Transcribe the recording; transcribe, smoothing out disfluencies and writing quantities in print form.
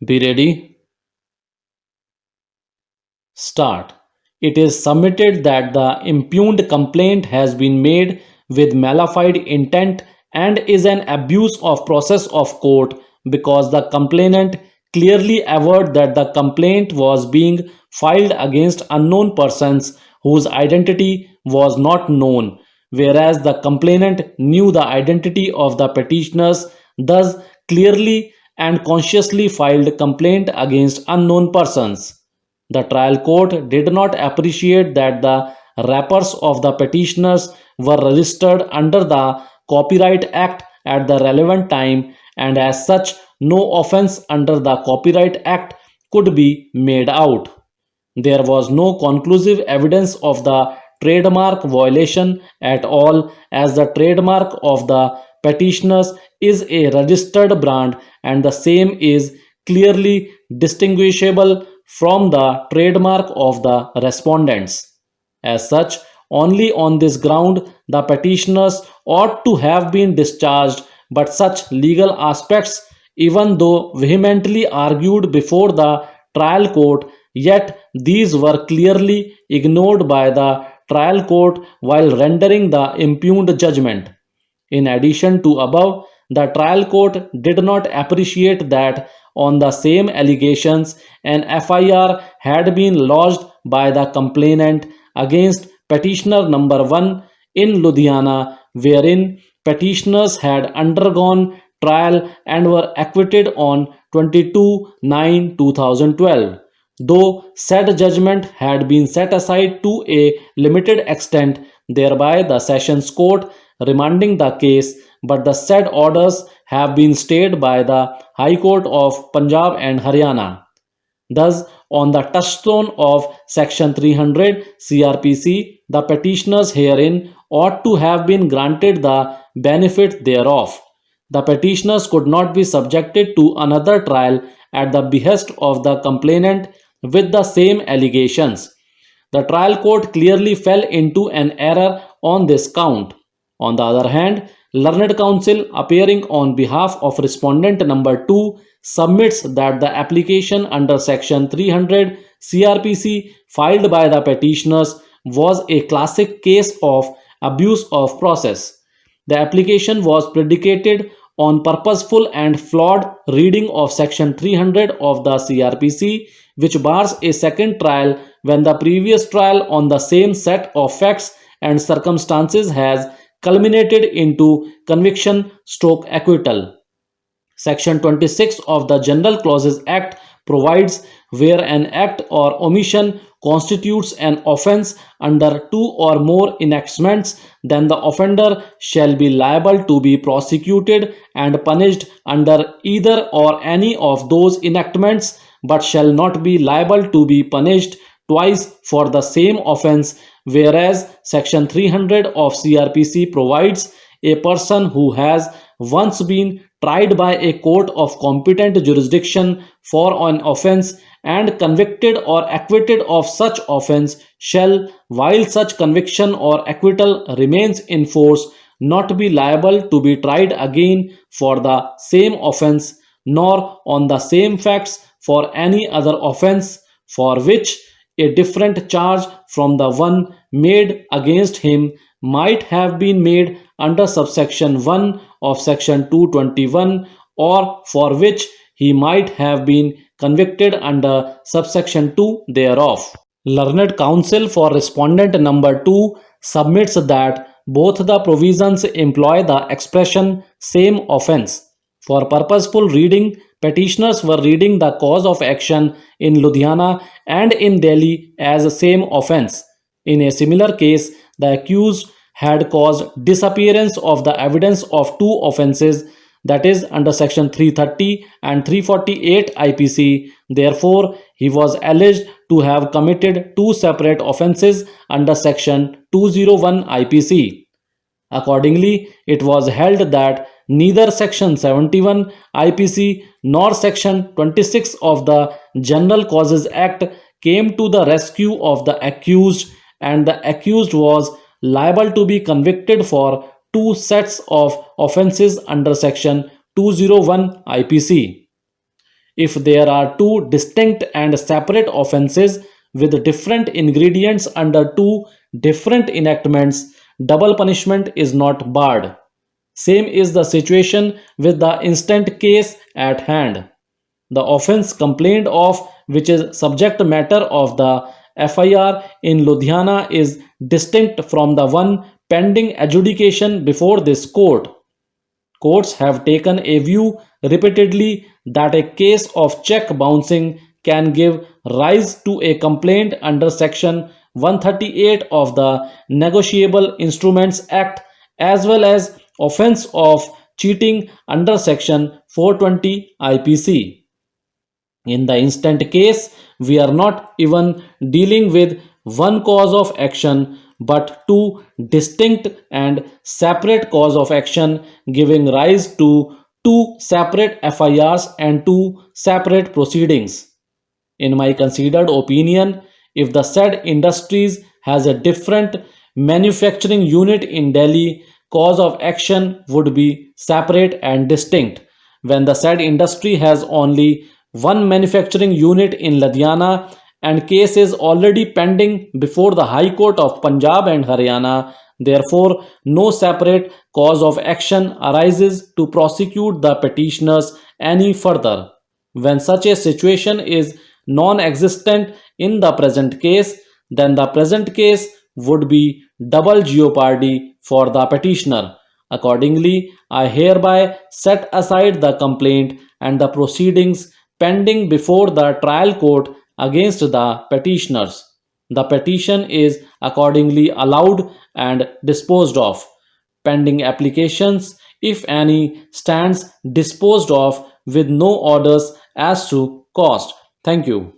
Be ready. Start. It is submitted that the impugned complaint has been made with malified intent and is an abuse of process of court because the complainant clearly averred that the complaint was being filed against unknown persons whose identity was not known, whereas the complainant knew the identity of the petitioners, thus clearly and consciously filed complaint against unknown persons. The trial court did not appreciate that the wrappers of the petitioners were registered under the Copyright Act at the relevant time, and as such, no offense under the Copyright Act could be made out. There was no conclusive evidence of the trademark violation at all, as the trademark of the petitioners is a registered brand and the same is clearly distinguishable from the trademark of the respondents. As such, only on this ground the petitioners ought to have been discharged, but such legal aspects, even though vehemently argued before the trial court, yet these were clearly ignored by the trial court while rendering the impugned judgment. In addition to above, the trial court did not appreciate that on the same allegations an FIR had been lodged by the complainant against petitioner number 1 in Ludhiana, wherein petitioners had undergone trial and were acquitted on 22/9/2012. Though said judgment had been set aside to a limited extent, thereby the Sessions Court remanding the case, but the said orders have been stayed by the High Court of Punjab and Haryana. Thus, on the touchstone of Section 300 CRPC, the petitioners herein ought to have been granted the benefit thereof. The petitioners could not be subjected to another trial at the behest of the complainant with the same allegations. The trial court clearly fell into an error on this count. On the other hand, learned counsel appearing on behalf of respondent number 2 submits that the application under section 300 CRPC filed by the petitioners was a classic case of abuse of process. The application was predicated on purposeful and flawed reading of section 300 of the CRPC, which bars a second trial when the previous trial on the same set of facts and circumstances has culminated into conviction stroke acquittal. Section 26 of the General Clauses Act provides where an act or omission constitutes an offence under two or more enactments, then the offender shall be liable to be prosecuted and punished under either or any of those enactments, but shall not be liable to be punished twice for the same offence, whereas section 300 of CRPC provides a person who has once been tried by a court of competent jurisdiction for an offence and convicted or acquitted of such offence shall, while such conviction or acquittal remains in force, not be liable to be tried again for the same offence, nor on the same facts for any other offence for which a different charge from the one made against him might have been made under subsection 1 of section 221, or for which he might have been convicted under subsection 2 thereof. Learned counsel for respondent number 2 submits that both the provisions employ the expression same offence. For purposeful reading, petitioners were reading the cause of action in Ludhiana and in Delhi as same offence. In a similar case, the accused had caused disappearance of the evidence of two offences, that is under section 330 and 348 IPC. Therefore, he was alleged to have committed two separate offences under section 201 IPC. Accordingly, it was held that neither section 71 IPC nor section 26 of the General Causes Act came to the rescue of the accused, and the accused was liable to be convicted for two sets of offences under section 201 IPC. if there are two distinct and separate offenses with different ingredients under two different enactments, double punishment is not barred. Same is the situation with the instant case at hand. The offence complained of, which is subject matter of the FIR in Ludhiana, is distinct from the one pending adjudication before this court. Courts have taken a view repeatedly that a case of check bouncing can give rise to a complaint under Section 138 of the Negotiable Instruments Act, as well as offence of cheating under Section 420 IPC. In the instant case, we are not even dealing with one cause of action but two distinct and separate cause of action giving rise to two separate FIRs and two separate proceedings. In my considered opinion, if the said industries has a different manufacturing unit in Delhi, cause of action would be separate and distinct. When the said industry has only one manufacturing unit in Ludhiana and case is already pending before the High Court of Punjab and Haryana, therefore no separate cause of action arises to prosecute the petitioners any further. When such a situation is non existent in the present case, then the present case would be double jeopardy for the petitioner. Accordingly, I hereby set aside the complaint and the proceedings pending before the trial court against the petitioners. The petition is accordingly allowed and disposed of. Pending applications, if any, stands disposed of with no orders as to cost. Thank you.